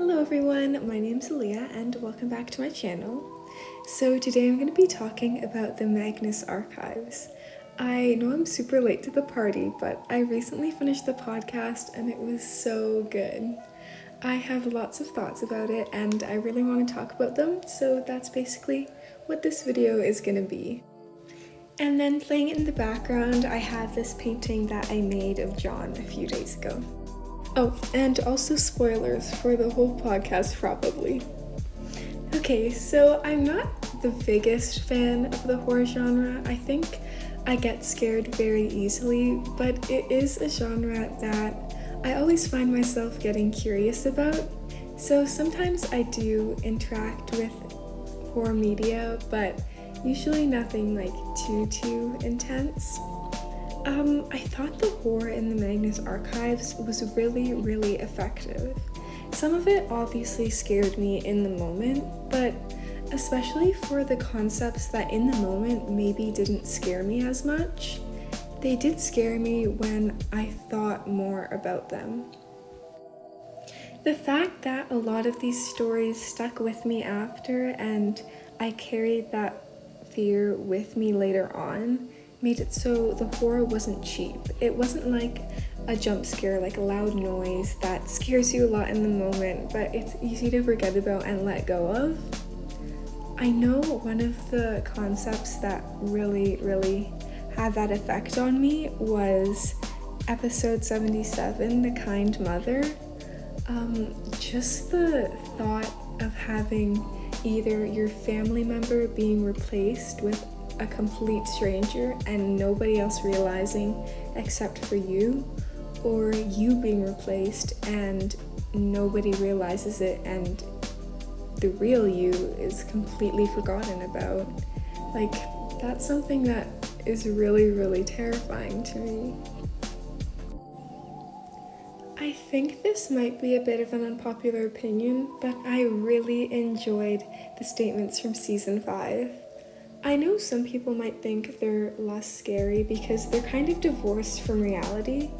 Hello everyone, my name's Aaliyah and welcome back to my channel. So today I'm going to be talking about the Magnus archives. I know I'm super late to the party, but I recently finished the podcast and it was so good. I have lots of thoughts about it and I really want to talk about them, so that's basically what this video is going to be. And then playing in the background, I have this painting that I made of John a few days ago. Oh, and also spoilers for the whole podcast probably. Okay, so I'm not the biggest fan of the horror genre. I think I get scared very easily, but it is a genre that I always find myself getting curious about. So sometimes I do interact with horror media, but usually nothing like too intense. I thought the horror in the Magnus archives was really effective. Some of it obviously scared me in the moment, but especially for the concepts that in the moment maybe didn't scare me as much, they did scare me when I thought more about them. The fact that a lot of these stories stuck with me after and I carried that fear with me later on made it so the horror wasn't cheap. It wasn't like a jump scare, like a loud noise that scares you a lot in the moment, but it's easy to forget about and let go of. I know one of the concepts that really had that effect on me was episode 77, The Kind Mother. Just the thought of having either your family member being replaced with a complete stranger and nobody else realizing except for you, or you being replaced and nobody realizes it and the real you is completely forgotten about. Like, that's something that is really terrifying to me. I think this might be a bit of an unpopular opinion, but I really enjoyed the statements from season 5. I know some people might think they're less scary because they're kind of divorced from reality.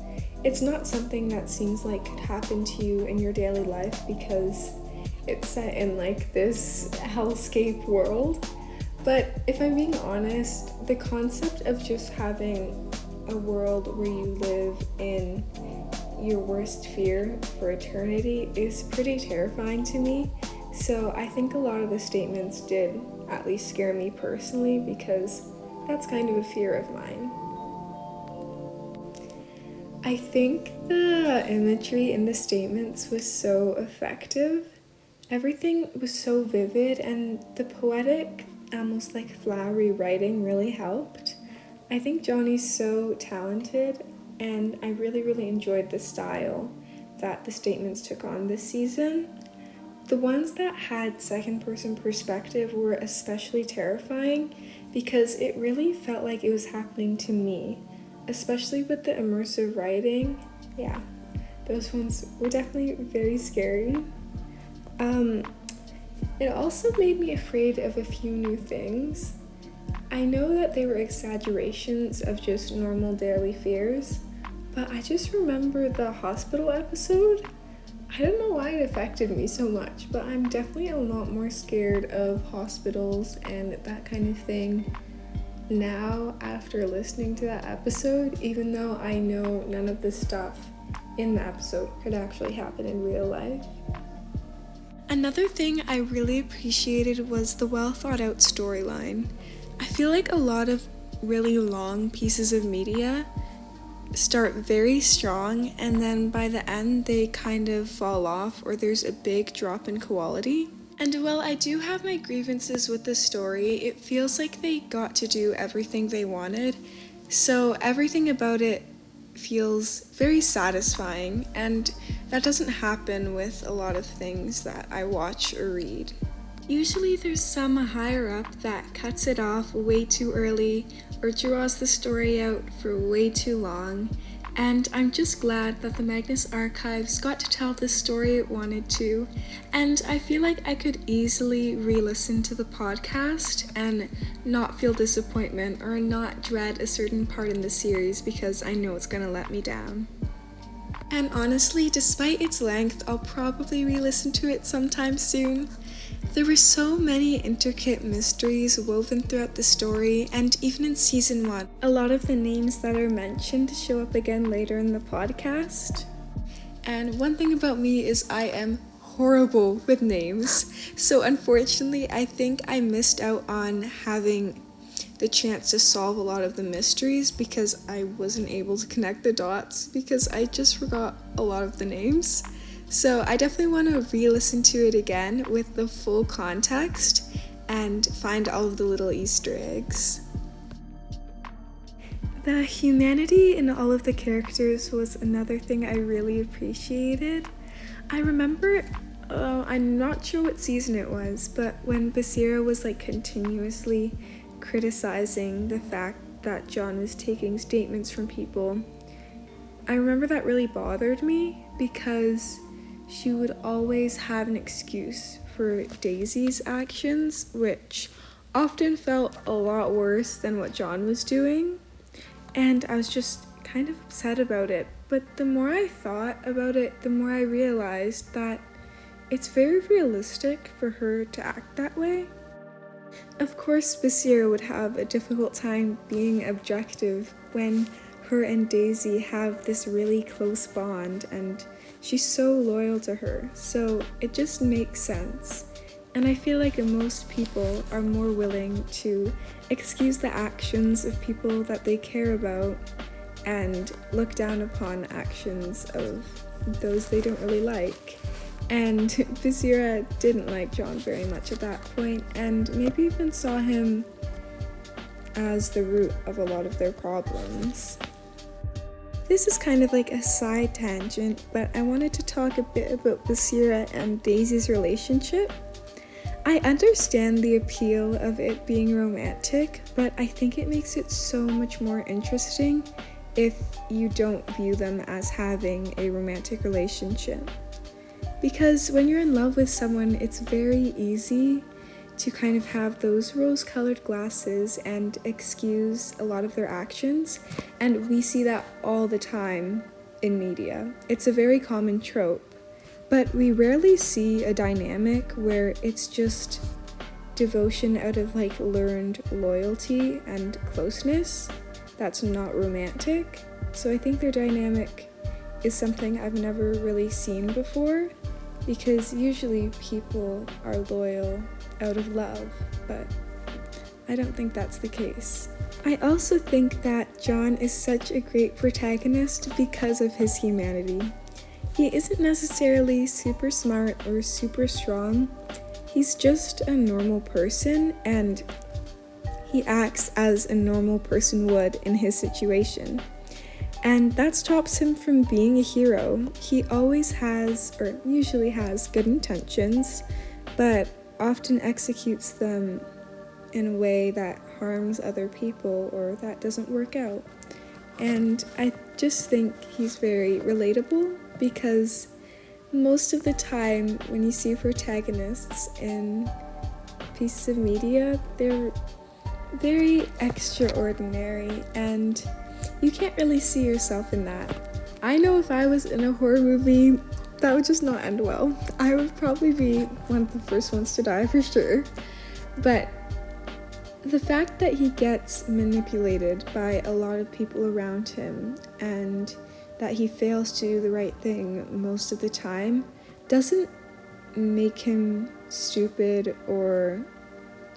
It's not something that seems like could happen to you in your daily life because it's set in like this hellscape world. But if I'm being honest, the concept of just having a world where you live in your worst fear for eternity is pretty terrifying to me. So I think a lot of the statements did at least scare me personally because that's kind of a fear of mine. I think the imagery in the statements was so effective. Everything was so vivid and the poetic, almost like flowery writing really helped. I think Johnny's so talented and I really enjoyed the style that the statements took on this season. The ones that had second-person perspective were especially terrifying because it really felt like it was happening to me, especially with the immersive writing. Yeah, those ones were definitely very scary. It also made me afraid of a few new things. I know that they were exaggerations of just normal daily fears, but I just remember the hospital episode. I don't know why it affected me so much, but I'm definitely a lot more scared of hospitals and that kind of thing now after listening to that episode, even though I know none of the stuff in the episode could actually happen in real life. Another thing I really appreciated was the well thought out storyline. I feel like a lot of really long pieces of media start very strong and then by the end they kind of fall off or there's a big drop in quality. And while I do have my grievances with the story, it feels like they got to do everything they wanted, so everything about it feels very satisfying, and that doesn't happen with a lot of things that I watch or read. Usually there's some higher up that cuts it off way too early or draws the story out for way too long, and I'm just glad that the Magnus archives got to tell the story it wanted to, and I feel like I could easily re-listen to the podcast and not feel disappointment or not dread a certain part in the series because I know it's gonna let me down. And honestly, despite its length, I'll probably re-listen to it sometime soon. There were so many intricate mysteries woven throughout the story, and even in season 1, a lot of the names that are mentioned show up again later in the podcast. And one thing about me is I am horrible with names, so unfortunately I think I missed out on having the chance to solve a lot of the mysteries because I wasn't able to connect the dots because I just forgot a lot of the names. So I definitely want to re-listen to it again with the full context and find all of the little Easter eggs. The humanity in all of the characters was another thing I really appreciated. I remember, I'm not sure what season it was, but when Basira was continuously criticizing the fact that John was taking statements from people, I remember that really bothered me because she would always have an excuse for Daisy's actions, which often felt a lot worse than what John was doing, and I was just kind of upset about it. But the more I thought about it, the more I realized that it's very realistic for her to act that way. Of course, Basira would have a difficult time being objective when her and Daisy have this really close bond and she's so loyal to her, so it just makes sense. And I feel like most people are more willing to excuse the actions of people that they care about and look down upon actions of those they don't really like. And Basira didn't like John very much at that point, and maybe even saw him as the root of a lot of their problems. This is kind of like a side tangent, but I wanted to talk a bit about Basira and Daisy's relationship. I understand the appeal of it being romantic, but I think it makes it so much more interesting if you don't view them as having a romantic relationship. Because when you're in love with someone, it's very easy to kind of have those rose-colored glasses and excuse a lot of their actions, and we see that all the time in media. It's a very common trope, but we rarely see a dynamic where it's just devotion out of learned loyalty and closeness that's not romantic. So I think their dynamic is something I've never really seen before, because usually people are loyal out of love, but I don't think that's the case. I also think that John is such a great protagonist because of his humanity. He isn't necessarily super smart or super strong. He's just a normal person, and he acts as a normal person would in his situation. And that stops him from being a hero. He always has, or usually has, good intentions, but often executes them in a way that harms other people or that doesn't work out. And I just think he's very relatable because most of the time when you see protagonists in pieces of media, they're very extraordinary, and you can't really see yourself in that. I know if I was in a horror movie, that would just not end well. I would probably be one of the first ones to die for sure. But the fact that he gets manipulated by a lot of people around him and that he fails to do the right thing most of the time doesn't make him stupid or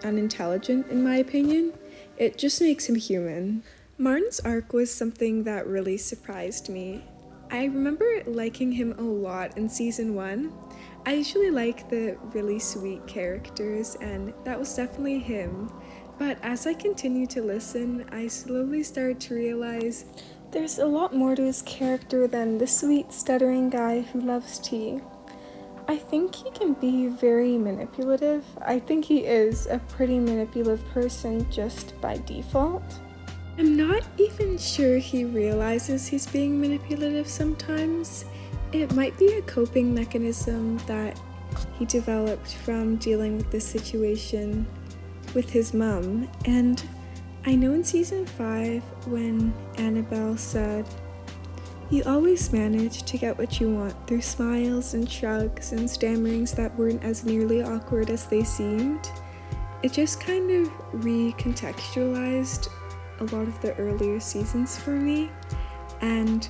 unintelligent, in my opinion. It just makes him human. Martin's arc was something that really surprised me. I remember liking him a lot in season 1. I usually like the really sweet characters, and that was definitely him. But as I continued to listen, I slowly started to realize there's a lot more to his character than the sweet, stuttering guy who loves tea. I think he can be very manipulative. I think he is a pretty manipulative person just by default. I'm not even sure he realizes he's being manipulative sometimes. It might be a coping mechanism that he developed from dealing with this situation with his mum. And I know in season 5 when Annabelle said You always managed to get what you want through smiles and shrugs and stammerings that weren't as nearly awkward as they seemed. It just kind of recontextualized a lot of the earlier seasons for me, and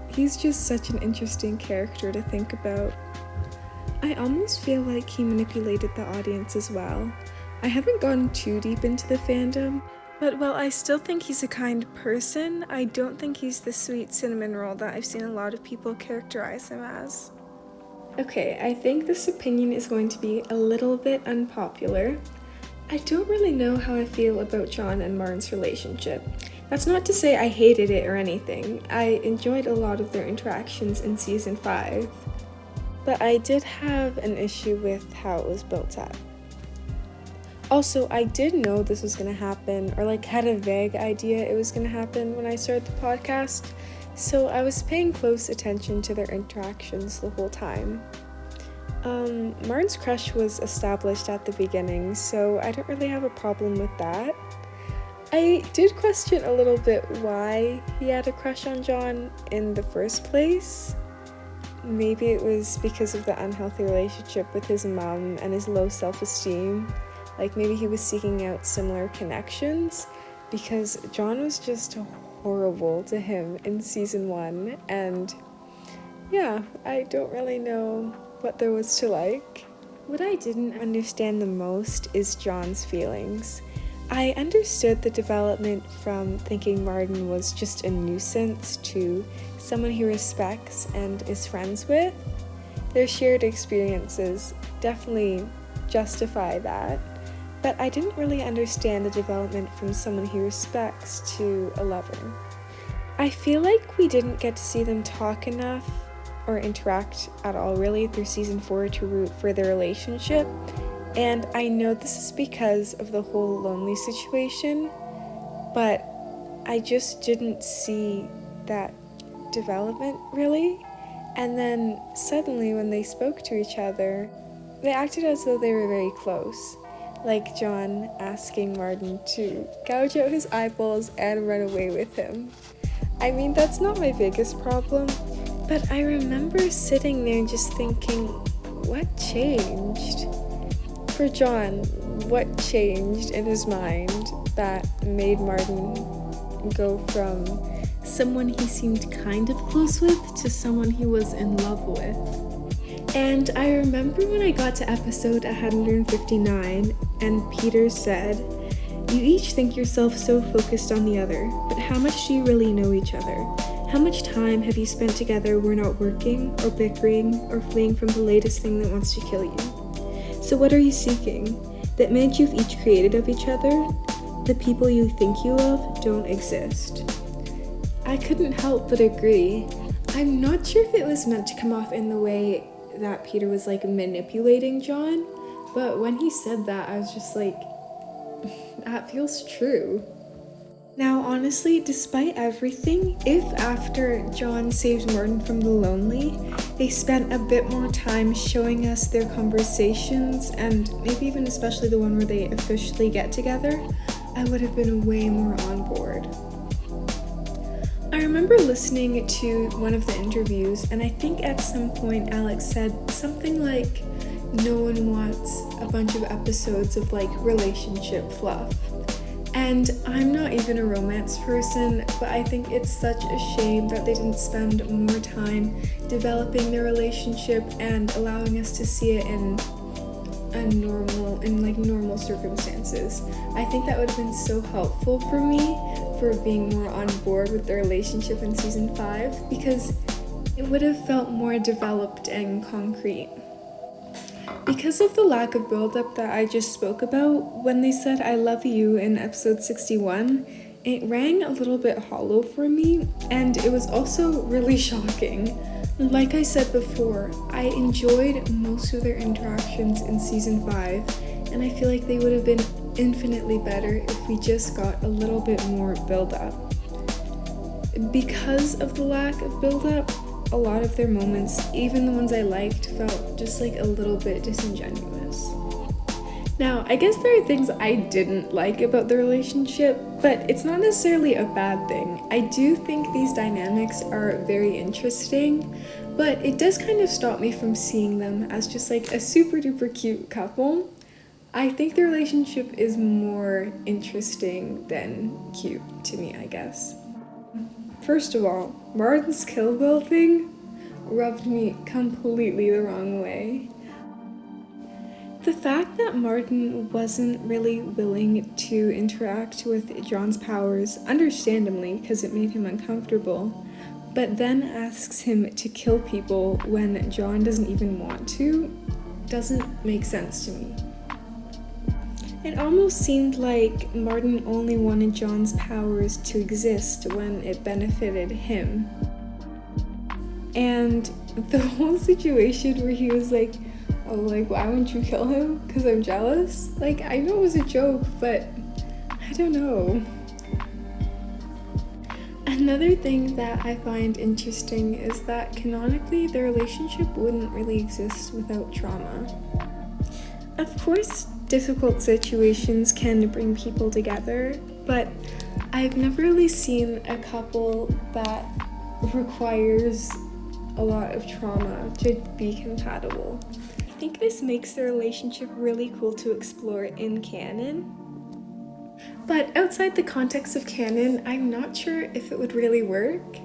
he's just such an interesting character to think about. I almost feel like he manipulated the audience as well. I haven't gone too deep into the fandom, but while I still think he's a kind person, I don't think he's the sweet cinnamon roll that I've seen a lot of people characterize him as. Okay, I think this opinion is going to be a little bit unpopular. I don't really know how I feel about John and Martin's relationship. That's not to say I hated it or anything. I enjoyed a lot of their interactions in season 5. But I did have an issue with how it was built up. Also, I did know this was going to happen, or had a vague idea it was going to happen when I started the podcast, so I was paying close attention to their interactions the whole time. Martin's crush was established at the beginning, so I don't really have a problem with that. I did question a little bit why he had a crush on John in the first place. Maybe it was because of the unhealthy relationship with his mom and his low self-esteem. Maybe he was seeking out similar connections, because John was just horrible to him in season 1, and yeah, I don't really know what there was to like. What I didn't understand the most is John's feelings. I understood the development from thinking Martin was just a nuisance to someone he respects and is friends with. Their shared experiences definitely justify that, but I didn't really understand the development from someone he respects to a lover. I feel like we didn't get to see them talk enough or interact at all really through season 4 to root for their relationship, and I know this is because of the whole lonely situation, but I just didn't see that development really. And then suddenly when they spoke to each other, they acted as though they were very close. Like John asking Martin to gouge out his eyeballs and run away with him. I mean, that's not my biggest problem, but I remember sitting there and just thinking, what changed? For John, what changed in his mind that made Martin go from someone he seemed kind of close with to someone he was in love with? And I remember when I got to episode 159 and Peter said, "You each think yourself so focused on the other, but how much do you really know each other? How much time have you spent together where not working, or bickering, or fleeing from the latest thing that wants to kill you? So what are you seeking? That image you've each created of each other? The people you think you love don't exist." I couldn't help but agree. I'm not sure if it was meant to come off in the way that Peter was manipulating John, but when he said that, I was just like, that feels true. Now, honestly, despite everything, if after John saved Martin from the lonely, they spent a bit more time showing us their conversations, and maybe even especially the one where they officially get together, I would have been way more on board. I remember listening to one of the interviews, and I think at some point Alex said something like, no one wants a bunch of episodes of relationship fluff. And I'm not even a romance person, but I think it's such a shame that they didn't spend more time developing their relationship and allowing us to see it in normal circumstances. I think that would have been so helpful for me for being more on board with the relationship in season 5, because it would have felt more developed and concrete. Because of the lack of build-up that I just spoke about, when they said "I love you" in episode 61, it rang a little bit hollow for me, and it was also really shocking. Like I said before, I enjoyed most of their interactions in season 5, and I feel like they would have been infinitely better if we just got a little bit more build-up. Because of the lack of build-up, a lot of their moments, even the ones I liked, felt just a little bit disingenuous. Now, I guess there are things I didn't like about the relationship, But it's not necessarily a bad thing. I do think these dynamics are very interesting, but it does kind of stop me from seeing them as just like a super duper cute couple. I think the relationship is more interesting than cute to me, I guess. First of all, Martin's Kill Bill thing rubbed me completely the wrong way. The fact that Martin wasn't really willing to interact with John's powers, understandably, because it made him uncomfortable, but then asks him to kill people when John doesn't even want to, doesn't make sense to me. It almost seemed like Martin only wanted John's powers to exist when it benefited him. And the whole situation where he was like, oh, like, why wouldn't you kill him? Because I'm jealous? Like, I know it was a joke, but I don't know. Another thing that I find interesting is that canonically the relationship wouldn't really exist without trauma. Of course, difficult situations can bring people together, but I've never really seen a couple that requires a lot of trauma to be compatible. I think this makes the relationship really cool to explore in canon. But outside the context of canon, I'm not sure if it would really work.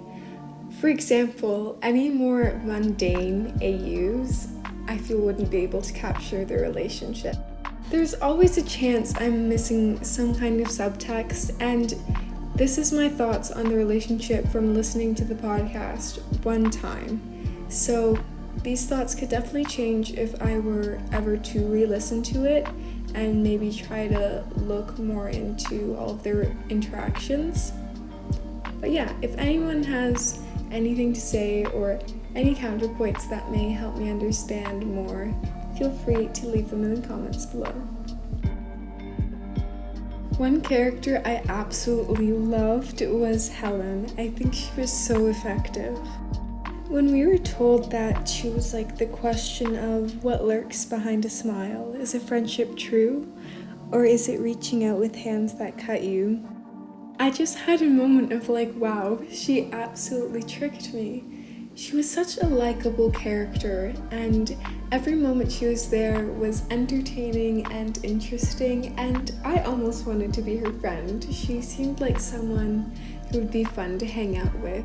For example, any more mundane AUs, I feel wouldn't be able to capture the relationship. There's always a chance I'm missing some kind of subtext, and this is my thoughts on the relationship from listening to the podcast one time. So these thoughts could definitely change if I were ever to re-listen to it and maybe try to look more into all of their interactions. But yeah, if anyone has anything to say or any counterpoints that may help me understand more, feel free to leave them in the comments below. One character I absolutely loved was Helen. I think she was so effective. When we were told that she was like the question of what lurks behind a smile, is a friendship true, or is it reaching out with hands that cut you? I just had a moment of like, wow, she absolutely tricked me. She was such a likable character, and every moment she was there was entertaining and interesting, and I almost wanted to be her friend. She seemed like someone who would be fun to hang out with.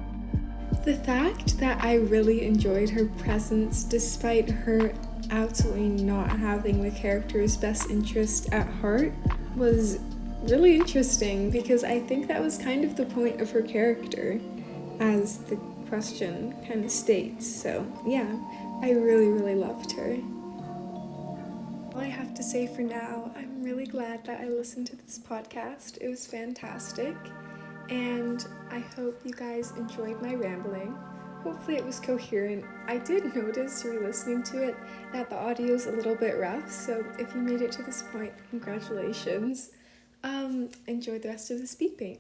The fact that I really enjoyed her presence despite her absolutely not having the character's best interest at heart was really interesting, because I think that was kind of the point of her character, as the question kind of states. So yeah, I really loved her. All I have to say for now, I'm really glad that I listened to this podcast. It was fantastic, and I hope you guys enjoyed my rambling. Hopefully it was coherent. I did notice re-listening to it that the audio is a little bit rough, so if you made it to this point, congratulations. Enjoy the rest of the speed paint.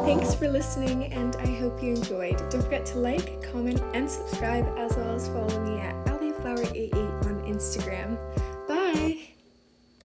Thanks for listening, and I hope you enjoyed. Don't forget to like, comment, and subscribe, as well as follow me at AllieFlower88 on Instagram.